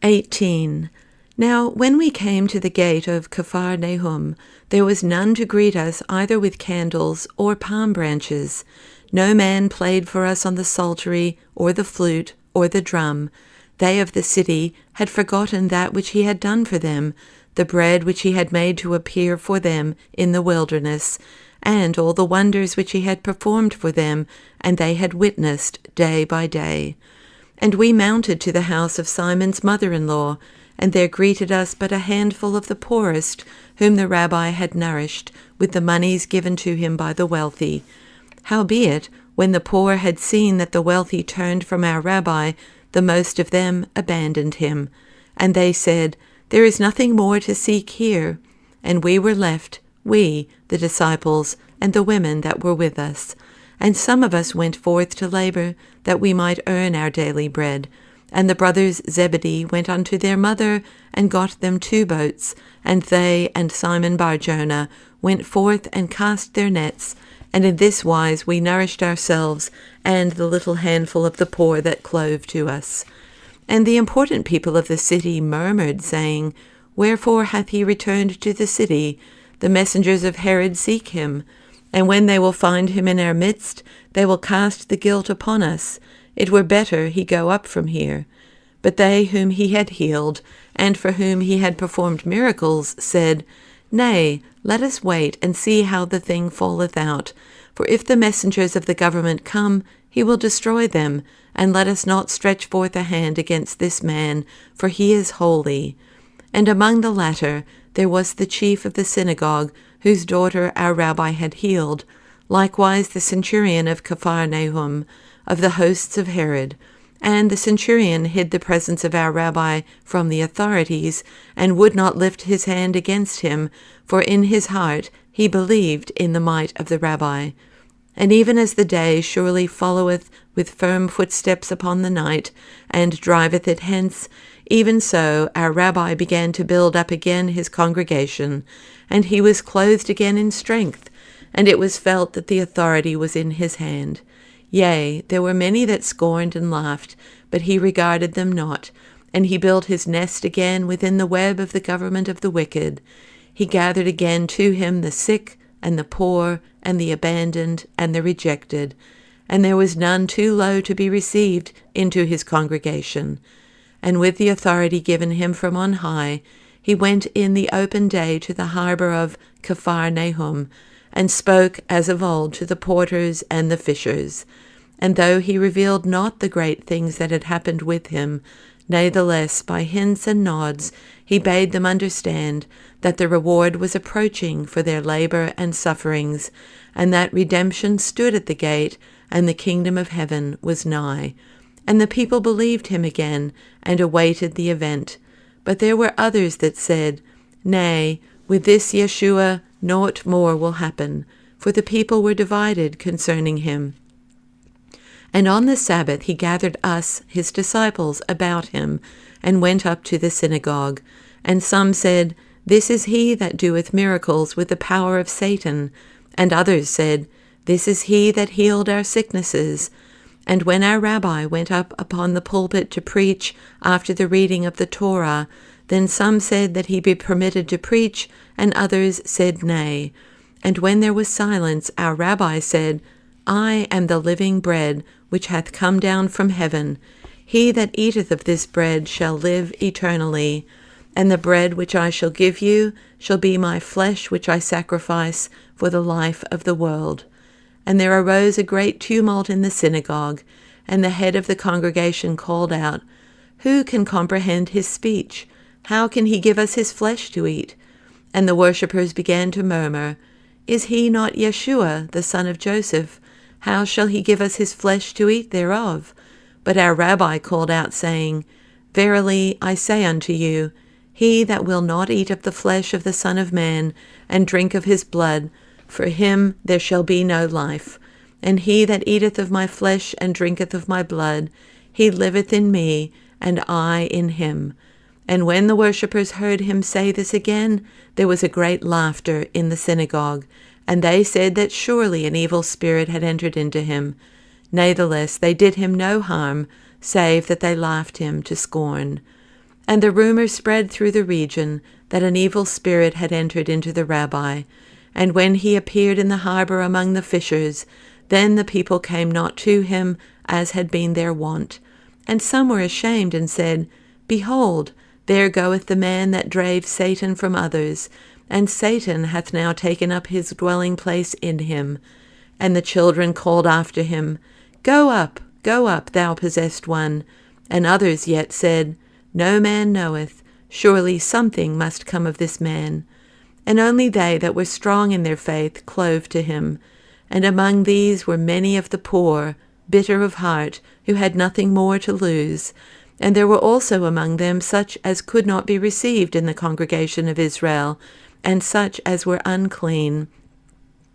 18. Now when we came to the gate of Capharnaum, there was none to greet us either with candles or palm branches. No man played for us on the psaltery or the flute or the drum. They of the city had forgotten that which he had done for them, the bread which he had made to appear for them in the wilderness, and all the wonders which he had performed for them, and they had witnessed day by day. And we mounted to the house of Simon's mother-in-law, and there greeted us but a handful of the poorest, whom the rabbi had nourished with the moneys given to him by the wealthy. Howbeit, when the poor had seen that the wealthy turned from our rabbi, the most of them abandoned him. And they said, There is nothing more to seek here. And we were left, we, the disciples, and the women that were with us. And some of us went forth to labor, that we might earn our daily bread. And the brothers Zebedee went unto their mother, and got them 2 boats, and they and Simon Bar-Jonah went forth and cast their nets, and in this wise we nourished ourselves, and the little handful of the poor that clove to us. And the important people of the city murmured, saying, Wherefore hath he returned to the city? The messengers of Herod seek him. And when they will find him in our midst, they will cast the guilt upon us. It were better he go up from here. But they whom he had healed, and for whom he had performed miracles, said, Nay, let us wait and see how the thing falleth out. For if the messengers of the government come, he will destroy them, and let us not stretch forth a hand against this man, for he is holy. And among the latter there was the chief of the synagogue, whose daughter our rabbi had healed, likewise the centurion of Capharnaum, of the hosts of Herod. And the centurion hid the presence of our rabbi from the authorities, and would not lift his hand against him, for in his heart he believed in the might of the rabbi. And even as the day surely followeth with firm footsteps upon the night, and driveth it hence, even so our rabbi began to build up again his congregation, and he was clothed again in strength, and it was felt that the authority was in his hand. Yea, there were many that scorned and laughed, but he regarded them not, and he built his nest again within the web of the government of the wicked. He gathered again to him the sick, and the poor, and the abandoned, and the rejected, and there was none too low to be received into his congregation. And with the authority given him from on high, he went in the open day to the harbor of Capharnaum, and spoke as of old to the porters and the fishers. And though he revealed not the great things that had happened with him, natheless by hints and nods he bade them understand that the reward was approaching for their labor and sufferings, and that redemption stood at the gate, and the kingdom of heaven was nigh. And the people believed him again, and awaited the event. But there were others that said, Nay, with this Yeshua naught more will happen, for the people were divided concerning him. And on the Sabbath he gathered us, his disciples, about him, and went up to the synagogue. And some said, This is he that doeth miracles with the power of Satan. And others said, This is he that healed our sicknesses. And when our rabbi went up upon the pulpit to preach after the reading of the Torah, then some said that he be permitted to preach, and others said nay. And when there was silence, our rabbi said, I am the living bread which hath come down from heaven. He that eateth of this bread shall live eternally. And the bread which I shall give you shall be my flesh which I sacrifice for the life of the world. And there arose a great tumult in the synagogue, and the head of the congregation called out, Who can comprehend his speech? How can he give us his flesh to eat? And the worshippers began to murmur, Is he not Yeshua, the son of Joseph? How shall he give us his flesh to eat thereof? But our rabbi called out, saying, Verily I say unto you, he that will not eat of the flesh of the Son of Man, and drink of his blood, for him there shall be no life. And he that eateth of my flesh and drinketh of my blood, he liveth in me, and I in him. And when the worshippers heard him say this again, there was a great laughter in the synagogue, and they said that surely an evil spirit had entered into him. Natheless they did him no harm, save that they laughed him to scorn. And the rumor spread through the region that an evil spirit had entered into the rabbi. And when he appeared in the harbor among the fishers, then the people came not to him, as had been their wont. And some were ashamed and said, Behold, there goeth the man that drave Satan from others, and Satan hath now taken up his dwelling place in him. And the children called after him, Go up, thou possessed one. And others yet said, No man knoweth, surely something must come of this man. And only they that were strong in their faith clove to him. And among these were many of the poor, bitter of heart, who had nothing more to lose. And there were also among them such as could not be received in the congregation of Israel, and such as were unclean.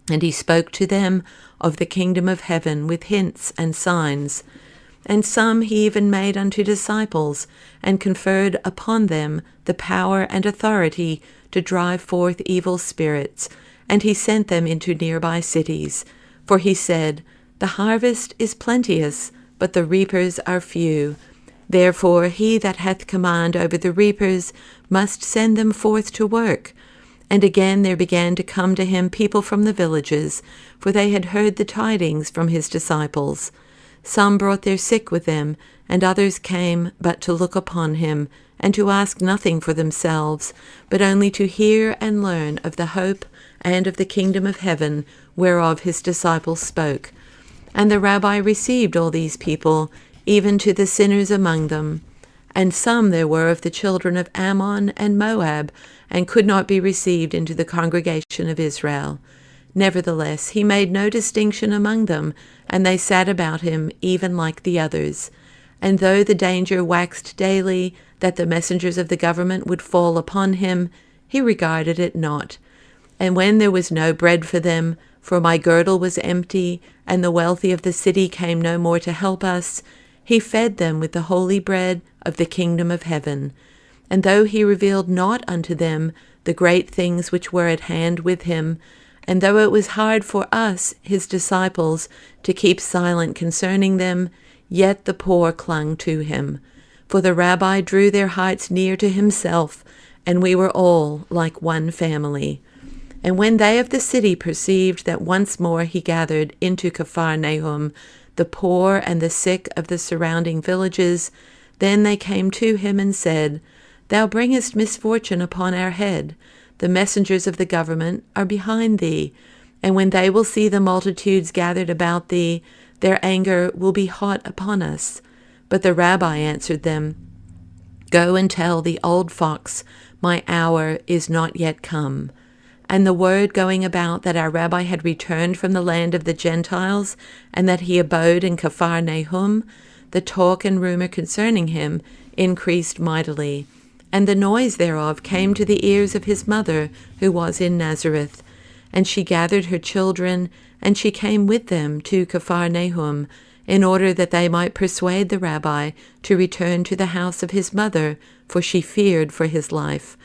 And he spoke to them of the kingdom of heaven with hints and signs. And some he even made unto disciples, and conferred upon them the power and authority to drive forth evil spirits, and he sent them into nearby cities. For he said, The harvest is plenteous, but the reapers are few. Therefore he that hath command over the reapers must send them forth to work. And again there began to come to him people from the villages, for they had heard the tidings from his disciples. Some brought their sick with them, and others came but to look upon him, and to ask nothing for themselves, but only to hear and learn of the hope and of the kingdom of heaven, whereof his disciples spoke. And the rabbi received all these people, even to the sinners among them. And some there were of the children of Ammon and Moab, and could not be received into the congregation of Israel. Nevertheless, he made no distinction among them, and they sat about him even like the others. And though the danger waxed daily that the messengers of the government would fall upon him, he regarded it not. And when there was no bread for them, for my girdle was empty, and the wealthy of the city came no more to help us, he fed them with the holy bread of the kingdom of heaven. And though he revealed not unto them the great things which were at hand with him, and though it was hard for us, his disciples, to keep silent concerning them, yet the poor clung to him. For the rabbi drew their hearts near to himself, and we were all like one family. And when they of the city perceived that once more he gathered into Capharnaum the poor and the sick of the surrounding villages, then they came to him and said, Thou bringest misfortune upon our head. The messengers of the government are behind thee, and when they will see the multitudes gathered about thee, their anger will be hot upon us. But the rabbi answered them, Go and tell the old fox, My hour is not yet come. And the word going about that our rabbi had returned from the land of the Gentiles, and that he abode in Capharnaum, the talk and rumor concerning him increased mightily. And the noise thereof came to the ears of his mother, who was in Nazareth. And she gathered her children, and she came with them to Capharnaum, in order that they might persuade the rabbi to return to the house of his mother, for she feared for his life.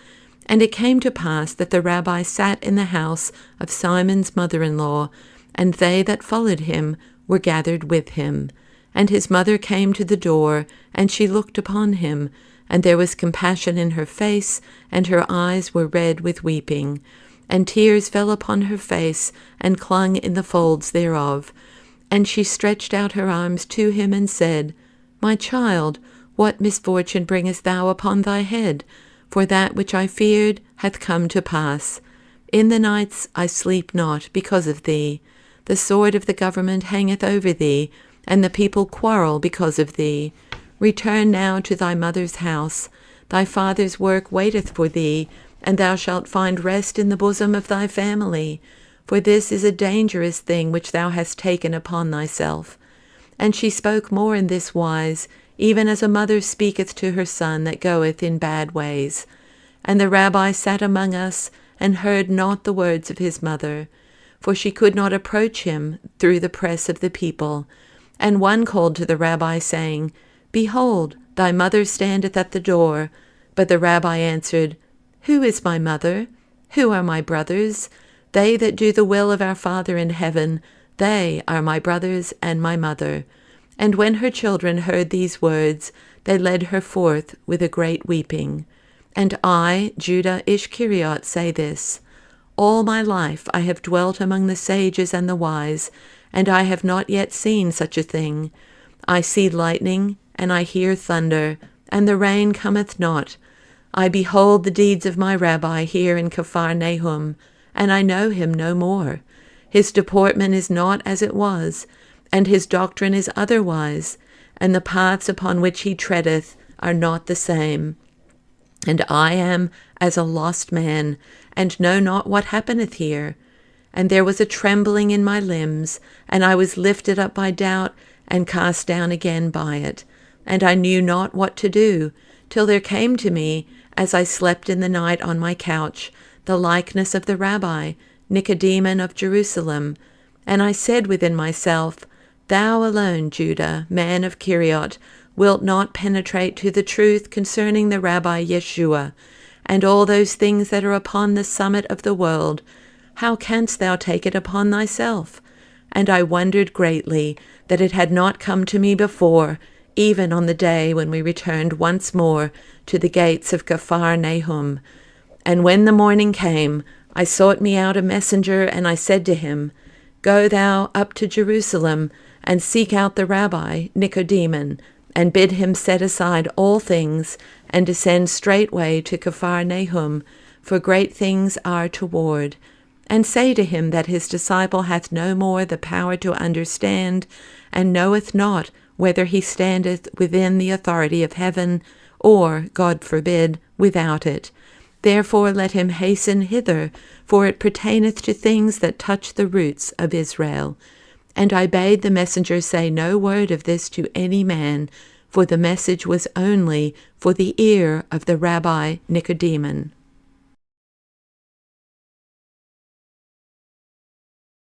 And it came to pass that the rabbi sat in the house of Simon's mother-in-law, and they that followed him were gathered with him. And his mother came to the door, and she looked upon him, and there was compassion in her face, and her eyes were red with weeping. And tears fell upon her face, and clung in the folds thereof. And she stretched out her arms to him, and said, My child, what misfortune bringest thou upon thy head? For that which I feared hath come to pass. In the nights I sleep not because of thee. The sword of the government hangeth over thee, and the people quarrel because of thee. Return now to thy mother's house. Thy father's work waiteth for thee, and thou shalt find rest in the bosom of thy family. For this is a dangerous thing which thou hast taken upon thyself. And she spoke more in this wise, even as a mother speaketh to her son that goeth in bad ways. And the rabbi sat among us, and heard not the words of his mother, for she could not approach him through the press of the people. And one called to the rabbi, saying, Behold, thy mother standeth at the door. But the rabbi answered, Who is my mother? Who are my brothers? They that do the will of our Father in heaven, they are my brothers and my mother. And when her children heard these words, they led her forth with a great weeping. And I, Judah Ishkariot, say this: all my life I have dwelt among the sages and the wise, and I have not yet seen such a thing. I see lightning, and I hear thunder, and the rain cometh not. I behold the deeds of my rabbi here in Capharnaum, and I know him no more. His deportment is not as it was, and his doctrine is otherwise, and the paths upon which he treadeth are not the same. And I am as a lost man, and know not what happeneth here. And there was a trembling in my limbs, and I was lifted up by doubt, and cast down again by it. And I knew not what to do, till there came to me, as I slept in the night on my couch, the likeness of the rabbi, Nicodemus of Jerusalem. And I said within myself, Thou alone, Judah, man of Kiriot, wilt not penetrate to the truth concerning the Rabbi Yeshua, and all those things that are upon the summit of the world. How canst thou take it upon thyself? And I wondered greatly that it had not come to me before, even on the day when we returned once more to the gates of Capharnaum. And when the morning came, I sought me out a messenger, and I said to him, Go thou up to Jerusalem, and seek out the Rabbi Nicodemus, and bid him set aside all things, and descend straightway to Capharnaum, for great things are toward. And say to him that his disciple hath no more the power to understand, and knoweth not whether he standeth within the authority of heaven, or, God forbid, without it. Therefore let him hasten hither, for it pertaineth to things that touch the roots of Israel. And I bade the messenger say no word of this to any man, for the message was only for the ear of the Rabbi Nicodemus.